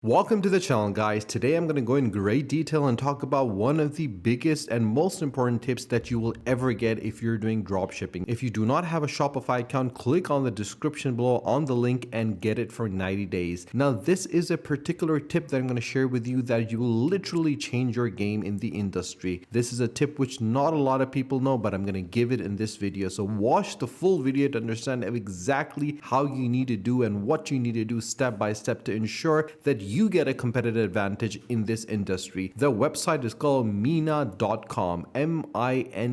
Welcome to the channel, guys. Today I'm going to go in great detail and talk about one of the biggest and most important tips that you will ever get if you're doing dropshipping. If you do not have a Shopify account, click on the description below on the link and get it for 90 days. Now, this is a particular tip that I'm going to share with you that you will literally change your game in the industry. This is a tip which not a lot of people know, but I'm going to give it in this video. So watch the full video to understand exactly how you need to do and what you need to do step by step to ensure that you get a competitive advantage in this industry. The website is called Mina.com, MINEA.com.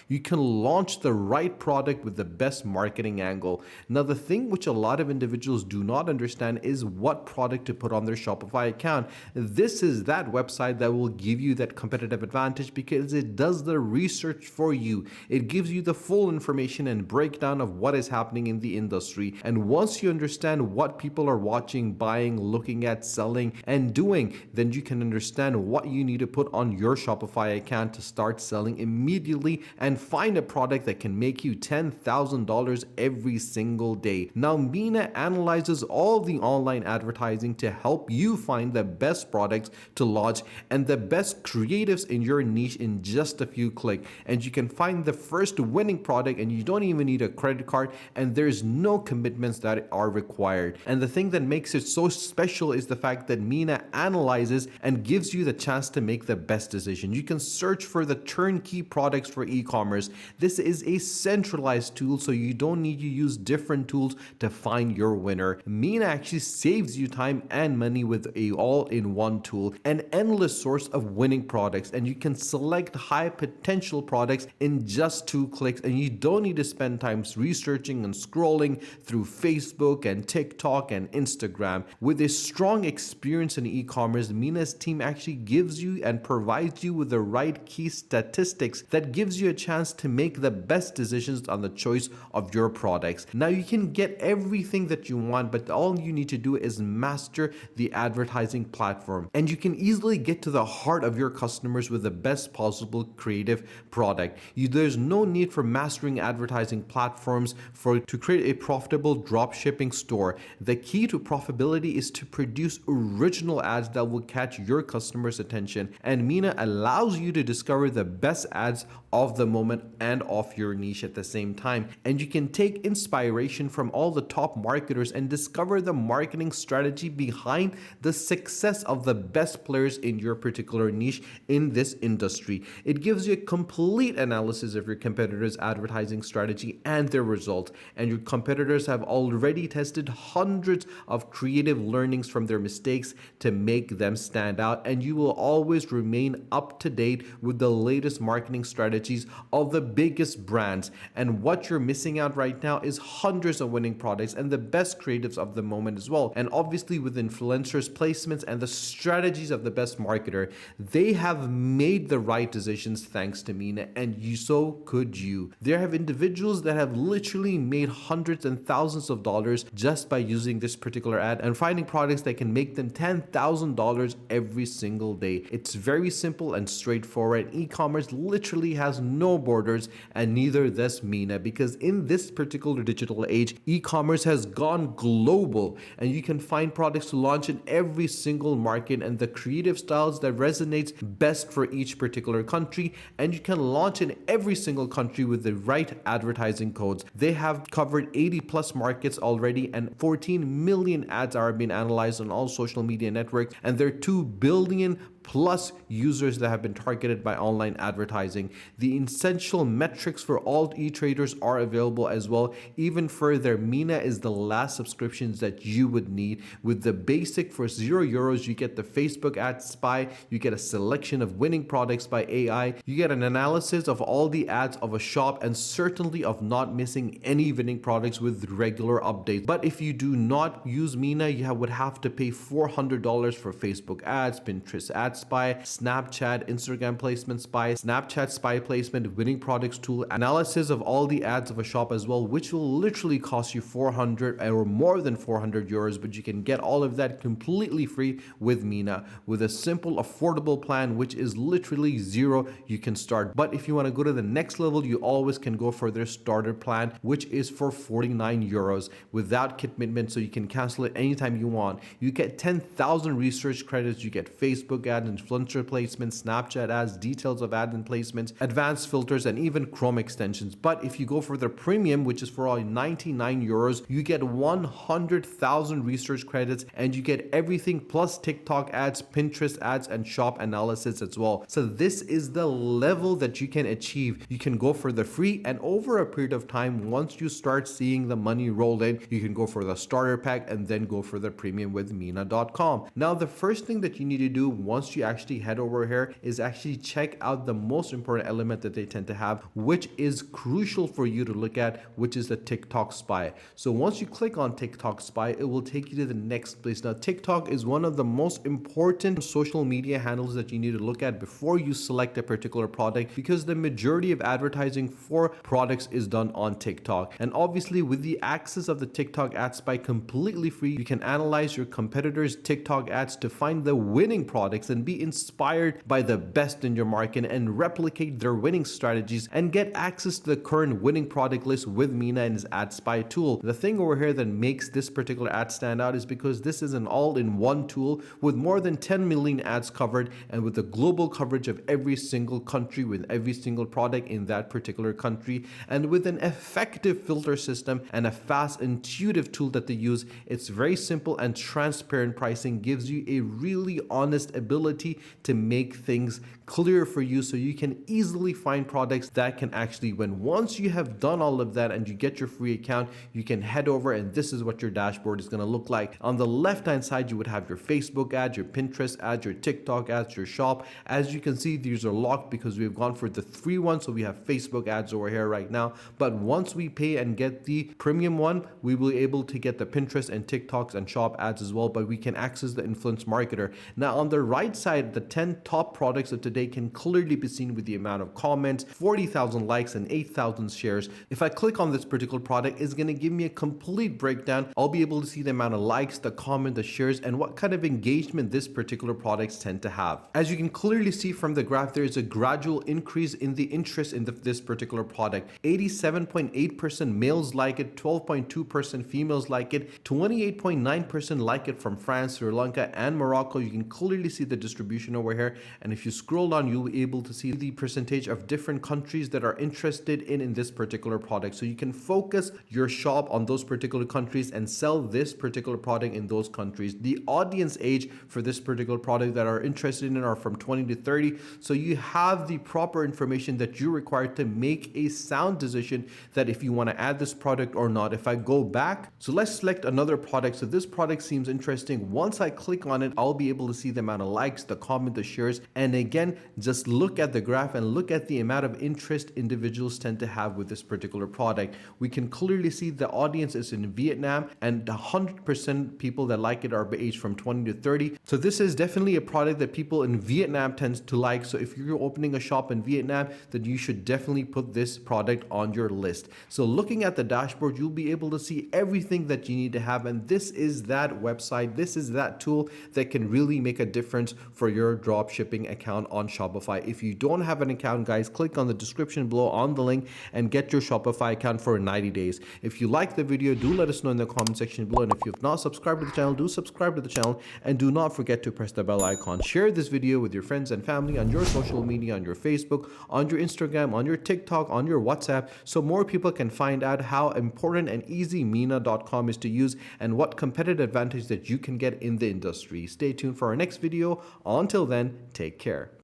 You can launch the right product with the best marketing angle. Now, the thing which a lot of individuals do not understand is what product to put on their Shopify account. This is that website that will give you that competitive advantage because it does the research for you. It gives you the full information and breakdown of what is happening in the industry. And once you understand what people are watching, buying, looking at, selling, and doing, then you can understand what you need to put on your Shopify account to start selling immediately and find a product that can make you $10,000 every single day. Now, Mina analyzes all the online advertising to help you find the best products to launch and the best creatives in your niche in just a few clicks. And you can find the first winning product and you don't even need a credit card and there's no commitments that are required. And the thing that makes it so special is the fact that Mina analyzes and gives you the chance to make the best decision. You can search for the turnkey products for e-commerce. This is a centralized tool, so you don't need to use different tools to find your winner. Mina actually saves you time and money with a all-in-one tool, an endless source of winning products, and you can select high potential products in just 2 clicks, and you don't need to spend time researching and scrolling through Facebook and TikTok and Instagram. With a strong experience in e-commerce, Mina's team actually gives you and provides you with the right key statistics that gives you a chance to make the best decisions on the choice of your products. Now, you can get everything that you want, but all you need to do is master the advertising platform. And you can easily get to the heart of your customers with the best possible creative product. There's no need for mastering advertising platforms to create a profitable drop shipping store. The key to profitability is to produce original ads that will catch your customers' attention, and Mina allows you to discover the best ads of the moment and of your niche at the same time. And you can take inspiration from all the top marketers and discover the marketing strategy behind the success of the best players in your particular niche in this industry. It gives you a complete analysis of your competitors' advertising strategy and their results, and your competitors have already tested hundreds of creative learnings from their mistakes to make them stand out, and you will always remain up to date with the latest marketing strategies of the biggest brands. And what you're missing out right now is hundreds of winning products and the best creatives of the moment as well. And obviously with influencers, placements, and the strategies of the best marketer, they have made the right decisions thanks to Mina, and so could you. There have individuals that have literally made hundreds and thousands of dollars just by using this particular ad and finding products that can make them $10,000 every single day. It's very simple and straightforward. E-commerce literally has no borders, and neither does Mina, because in this particular digital age, e-commerce has gone global, and you can find products to launch in every single market and the creative styles that resonates best for each particular country, and you can launch in every single country with the right advertising codes. They have covered 80 plus markets already, and 14 million ads are being analyzed on all social media networks, and there are 2 billion plus users that have been targeted by online advertising. The essential metrics for all e-traders are available as well. Even further, Mina is the last subscriptions that you would need. With the basic for €0, you get the Facebook ad spy, you get a selection of winning products by AI, you get an analysis of all the ads of a shop, and certainly of not missing any winning products with regular updates. But if you do not use Mina, you would have to pay $400 for Facebook ads, Pinterest ads ad spy, Snapchat Instagram placement spy, Snapchat spy placement, winning products tool, analysis of all the ads of a shop as well, which will literally cost you 400 or more than 400 euros, but you can get all of that completely free with Mina with a simple, affordable plan, which is literally zero. You can start. But if you want to go to the next level, you always can go for their starter plan, which is for 49 euros without commitment. So you can cancel it anytime you want. You get 10,000 research credits. You get Facebook ads, influencer placements, Snapchat ads, details of ads and placements, advanced filters, and even Chrome extensions. But if you go for the premium, which is for all 99 euros, you get 100,000 research credits and you get everything plus TikTok ads, Pinterest ads, and shop analysis as well. So this is the level that you can achieve. You can go for the free, and over a period of time, once you start seeing the money roll in, you can go for the starter pack and then go for the premium with Mina.com. Now, the first thing that you need to do once you actually head over here is actually check out the most important element that they tend to have, which is crucial for you to look at, which is the TikTok spy. So once you click on TikTok spy, it will take you to the next place. Now, TikTok is one of the most important social media handles that you need to look at before you select a particular product, because the majority of advertising for products is done on TikTok. And obviously, with the access of the TikTok ad spy completely free, you can analyze your competitors' TikTok ads to find the winning products and be inspired by the best in your market and replicate their winning strategies and get access to the current winning product list with Mina and his ad spy tool. The thing over here that makes this particular ad stand out is because this is an all-in-one tool with more than 10 million ads covered and with the global coverage of every single country with every single product in that particular country, and with an effective filter system and a fast, intuitive tool that they use. It's very simple, and transparent pricing gives you a really honest ability to make things clear for you so you can easily find products that can actually win. Once you have done all of that and you get your free account, you can head over, and this is what your dashboard is going to look like. On the left hand side, you would have your Facebook ads, your Pinterest ads, your TikTok ads, your shop. As you can see, these are locked because we've gone for the free one, so we have Facebook ads over here right now. But once we pay and get the premium one, we will be able to get the Pinterest and TikToks and shop ads as well, but we can access the influence marketer. Now, on the right side, the 10 top products of today can clearly be seen with the amount of comments, 40,000 likes and 8,000 shares. If I click on this particular product, it's going to give me a complete breakdown. I'll be able to see the amount of likes, the comment, the shares, and what kind of engagement this particular products tend to have. As you can clearly see from the graph, there is a gradual increase in the interest in this particular product. 87.8% males like it, 12.2% females like it, 28.9% like it from France, Sri Lanka, and Morocco. You can clearly see the distribution over here, and if you scroll down, you'll be able to see the percentage of different countries that are interested in this particular product. So you can focus your shop on those particular countries and sell this particular product in those countries. The audience age for this particular product that are interested in are from 20 to 30. So you have the proper information that you require to make a sound decision that if you want to add this product or not. If I go back, so let's select another product. So this product seems interesting. Once I click on it, I'll be able to see the amount of likes, the comment, the shares, and again, just look at the graph and look at the amount of interest individuals tend to have with this particular product. We can clearly see the audience is in Vietnam, and 100% people that like it are aged from 20 to 30. So this is definitely a product that people in Vietnam tend to like. So if you're opening a shop in Vietnam, then you should definitely put this product on your list. So looking at the dashboard, you'll be able to see everything that you need to have, and this is that website, this is that tool that can really make a difference for your drop shipping account on Shopify. If you don't have an account, guys, click on the description below on the link and get your Shopify account for 90 days. If you like the video, do let us know in the comment section below, and if you've not subscribed to the channel, do subscribe to the channel, and do not forget to press the bell icon. Share this video with your friends and family on your social media, on your Facebook, on your Instagram, on your TikTok, on your WhatsApp, so more people can find out how important and easy Mina.com is to use and what competitive advantage that you can get in the industry. Stay tuned for our next video. Until then, take care.